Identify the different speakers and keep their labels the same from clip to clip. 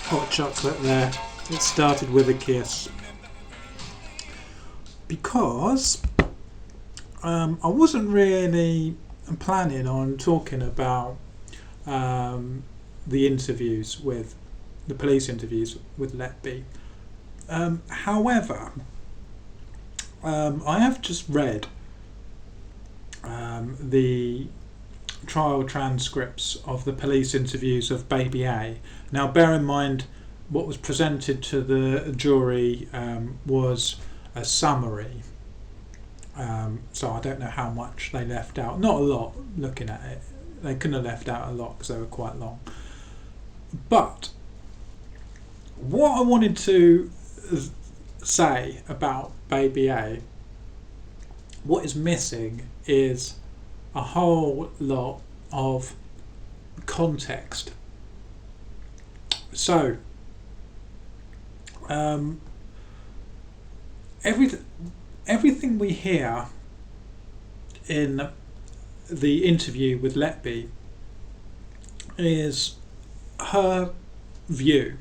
Speaker 1: hot chocolate there. It started with a kiss. Because I wasn't really planning on talking about the interviews with the police interviews with Letby. However, I have just read the trial transcripts of the police interviews of Baby A. Now, bear in mind, what was presented to the jury was a summary. So I don't know how much they left out. Not a lot, looking at it. They couldn't have left out a lot because they were quite long. But what I wanted to say about Baby A, what is missing is a whole lot of context. So, everything we hear in the interview with Letby is her view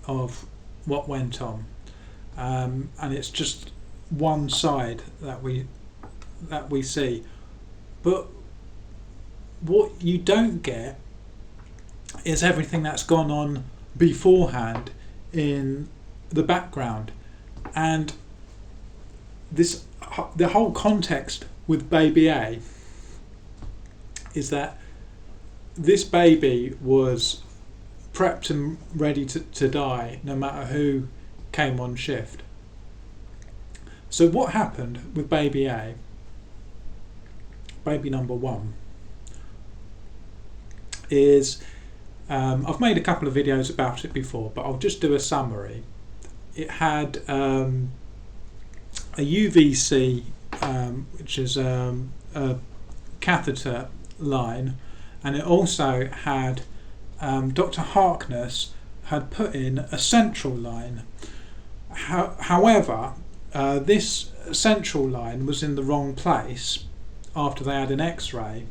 Speaker 1: of what went on, and it's just one side that we see. But what you don't get is everything that's gone on beforehand in the background, and the whole context with Baby A is that this baby was prepped and ready to die no matter who came on shift. So what happened with Baby A, baby number one, is I've made a couple of videos about it before, but I'll just do a summary. It had a UVC, which is a catheter line, and it also had Dr. Harkness had put in a central line. However, this central line was in the wrong place after they had an X-ray,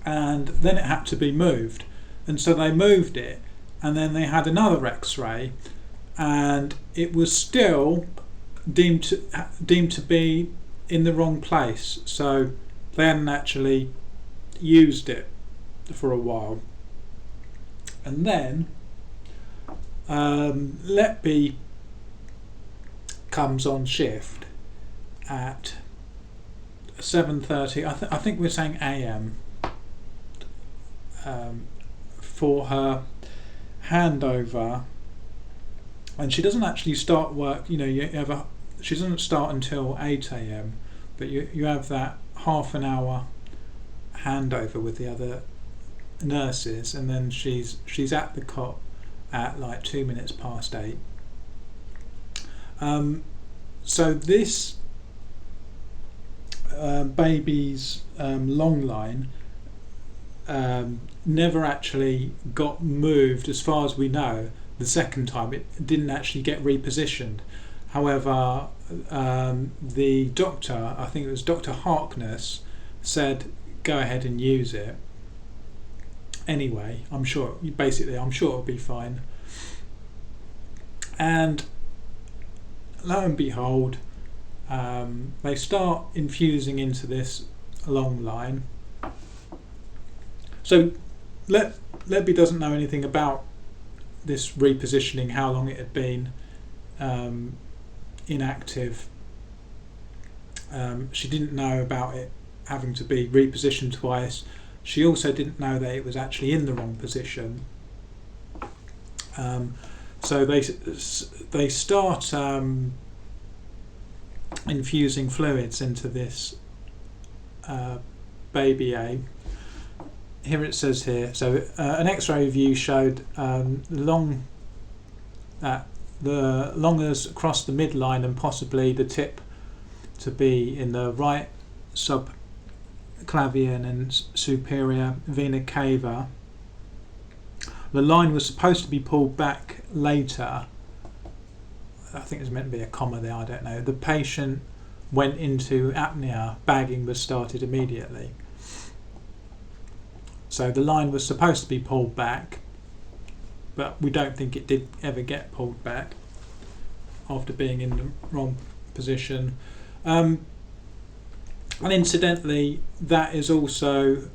Speaker 1: and then it had to be moved, and so they moved it, and then they had another X-ray, and it was still deemed to be in the wrong place, so they hadn't actually used it for a while. And then Letby comes on shift at 7:30. I think we're saying AM, for her handover, and she doesn't actually start work. She doesn't start until 8 AM, but you have that half an hour handover with the other nurses, and then she's at the cot at like 2 minutes past 8. So this baby's long line never actually got moved, as far as we know. The second time it didn't actually get repositioned. However, the doctor, I think it was Dr. Harkness, said go ahead and use it anyway. I'm sure it'll be fine. And lo and behold, they start infusing into this long line. So Letby doesn't know anything about this repositioning, how long it had been inactive. She didn't know about it having to be repositioned twice. She also didn't know that it was actually in the wrong position. So they start infusing fluids into this Baby A. Here it says here, so an X-ray view showed the longers across the midline and possibly the tip to be in the right subclavian and superior vena cava. The line was supposed to be pulled back later. I think there's meant to be a comma there, I don't know. The patient went into apnea, bagging was started immediately. So the line was supposed to be pulled back, but we don't think it did ever get pulled back after being in the wrong position. And incidentally, that is also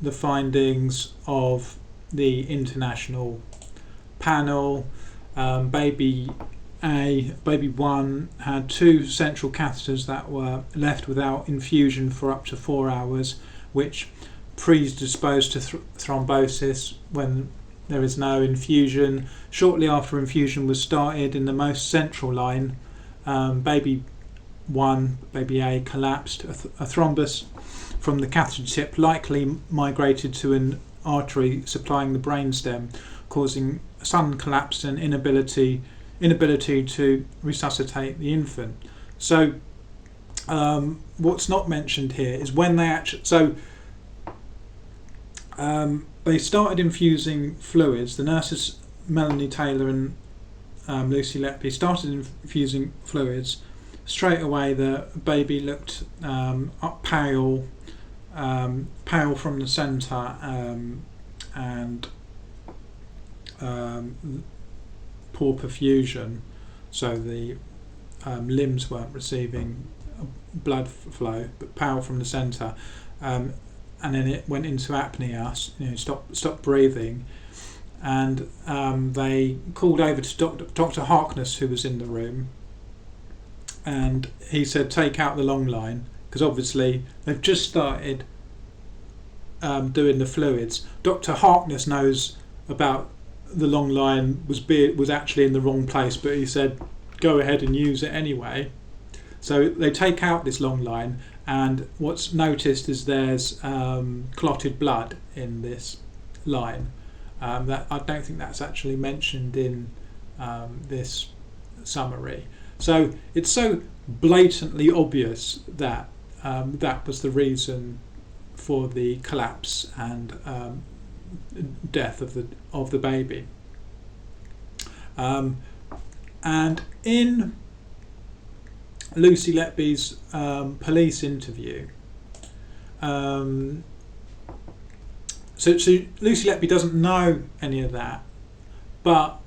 Speaker 1: the findings of the international panel. Baby 1 had 2 central catheters that were left without infusion for up to 4 hours, which predisposed to thrombosis when there is no infusion. Shortly after infusion was started in the most central line, baby A, collapsed. A thrombus from the catheter tip likely migrated to an artery supplying the brainstem, causing sudden collapse and inability to resuscitate the infant. So what's not mentioned here is when they they started infusing fluids. The nurses Melanie Taylor and Lucy Letby started infusing fluids. Straight away the baby looked pale from the centre, and poor perfusion, so the limbs weren't receiving blood flow, but pale from the centre, and then it went into apnea, stopped breathing, and they called over to Dr. Harkness, who was in the room, and he said, take out the long line, because obviously they've just started doing the fluids. Dr. Harkness knows about the long line was actually in the wrong place, but he said go ahead and use it anyway. So they take out this long line, and what's noticed is there's clotted blood in this line. That I don't think that's actually mentioned in this summary. So it's so blatantly obvious that that was the reason for the collapse and death of the baby. And in Lucy Letby's police interview, so Lucy Letby doesn't know any of that, but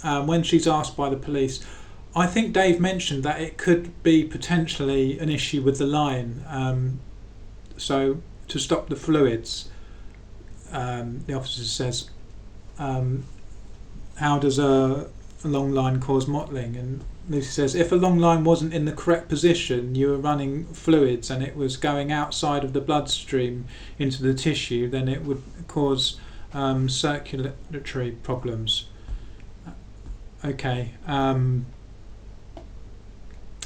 Speaker 1: when she's asked by the police, I think Dave mentioned that it could be potentially an issue with the line. So to stop the fluids, the officer says, how does a long line cause mottling? And Lucy says, if a long line wasn't in the correct position, you were running fluids and it was going outside of the bloodstream into the tissue, then it would cause circulatory problems. Okay. And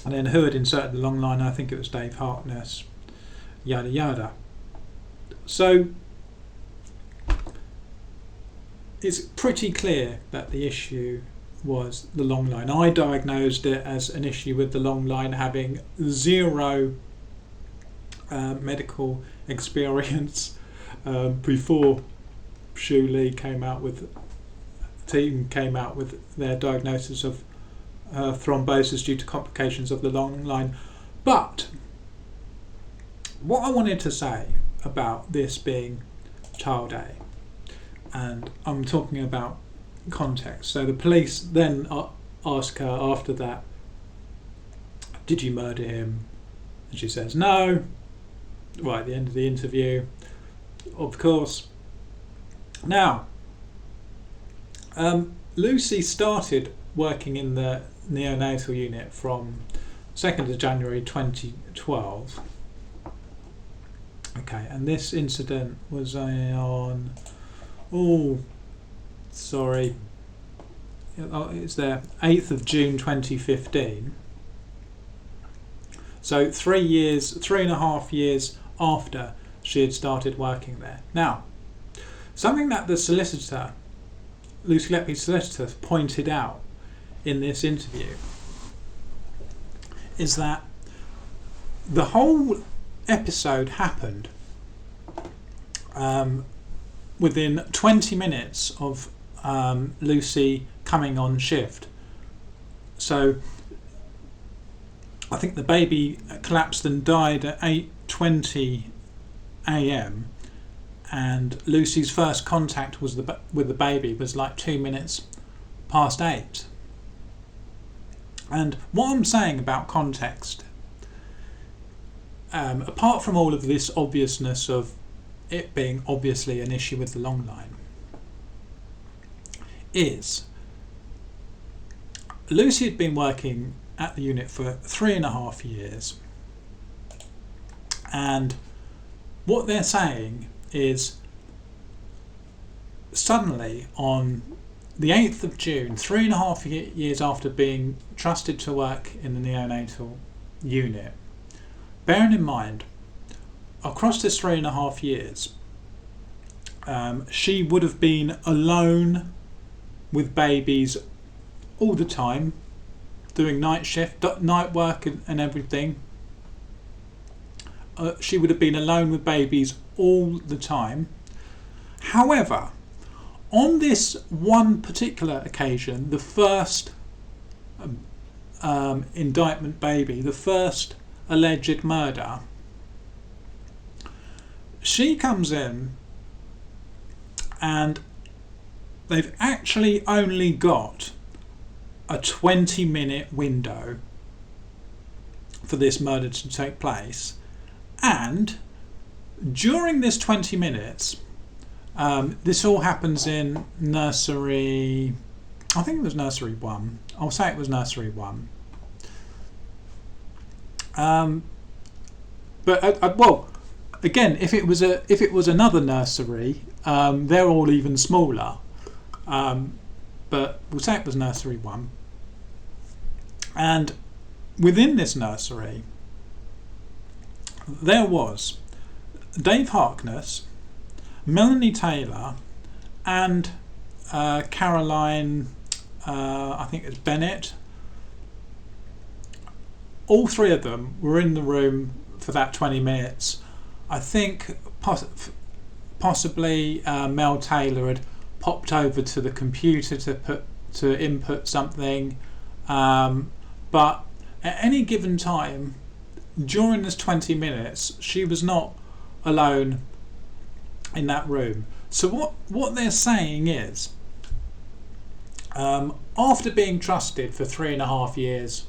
Speaker 1: then who had inserted the long line? I think it was Dave Harkness. Yada yada. So it's pretty clear that the issue was the long line. I diagnosed it as an issue with the long line, having zero medical experience before Shuley came out with their diagnosis of thrombosis due to complications of the long line. But what I wanted to say about this being child A, and I'm talking about context. So the police then ask her after that, did you murder him? And she says no. Right at the end of the interview, of course. Now, Lucy started working in the neonatal unit from 2nd of January 2012. Okay, and this incident was on, it's there, 8th of June 2015. So 3.5 years after she had started working there. Now, something that the solicitor, Lucy Letby's solicitor, pointed out in this interview is that the whole episode happened within 20 minutes of Lucy coming on shift. So I think the baby collapsed and died at 8:20 a.m. and Lucy's first contact with the baby was like 2 minutes past 8. And what I'm saying about context, apart from all of this obviousness of it being obviously an issue with the long line, is Lucy had been working at the unit for 3.5 years, and what they're saying is suddenly on the 8th of June, 3.5 years after being trusted to work in the neonatal unit, bearing in mind across this 3.5 years she would have been alone with babies all the time, doing night shift, night work and everything. She would have been alone with babies all the time. However, on this one particular occasion, the first indictment baby, the first alleged murder, she comes in and they've actually only got a 20-minute window for this murder to take place, and during this 20 minutes, this all happens in nursery, I think it was nursery 1, I'll say it was nursery 1. But well, again, if it was another nursery, they're all even smaller, but we'll say it was nursery 1. And within this nursery there was Dave Harkness, Melanie Taylor, and Caroline, I think it's Bennett. All three of them were in the room for that 20 minutes. I think possibly Mel Taylor had popped over to the computer to input something, but at any given time during this 20 minutes she was not alone in that room. So what they're saying is, after being trusted for 3.5 years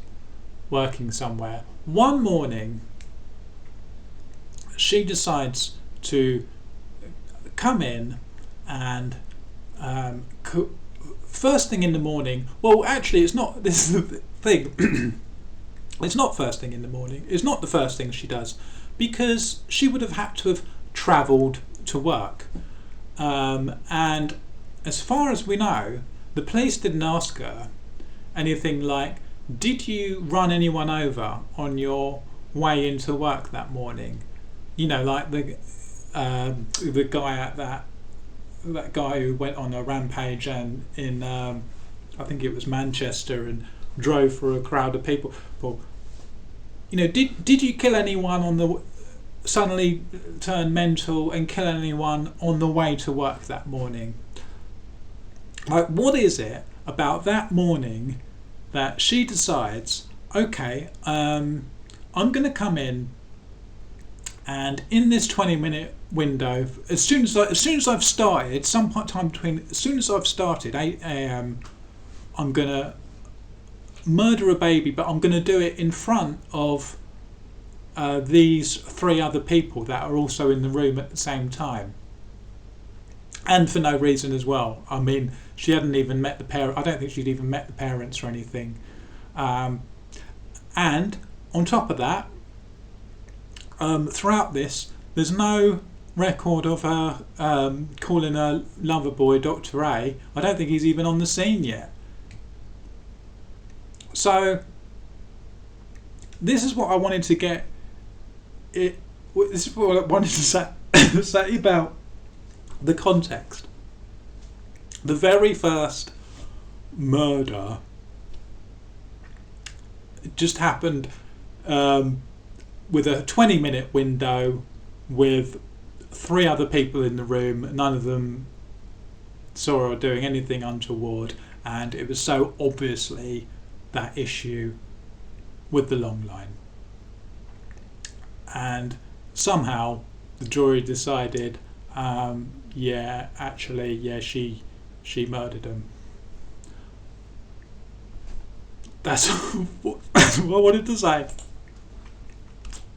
Speaker 1: working somewhere, one morning she decides to come in and first thing in the morning, well actually it's not, this is the thing, it's not first thing in the morning, it's not the first thing she does, because she would have had to have travelled to work, and as far as we know the police didn't ask her anything like, did you run anyone over on your way into work that morning? You know, like the guy at that guy who went on a rampage and in I think it was Manchester and drove through a crowd of people. Well, you know, did you kill anyone on the suddenly turn mental and kill anyone on the way to work that morning? Like, what is it about that morning that she decides, okay, I'm going to come in, and in this 20-minute window, as soon as I've started, sometime between, as soon as I've started 8 a.m, I'm going to murder a baby, but I'm going to do it in front of these 3 other people that are also in the room at the same time, and for no reason as well. I mean, she hadn't even met the parent. I don't think she'd even met the parents or anything. And on top of that, throughout this, there's no record of her calling her lover boy Dr. A. I don't think he's even on the scene yet. So this is what I wanted to get. This is what I wanted to say about the context. The very first murder just happened with a 20-minute window with 3 other people in the room. None of them saw her doing anything untoward, and it was so obviously that issue with the long line. And somehow the jury decided, Yeah, actually, yeah, she murdered him. That's what I wanted to say.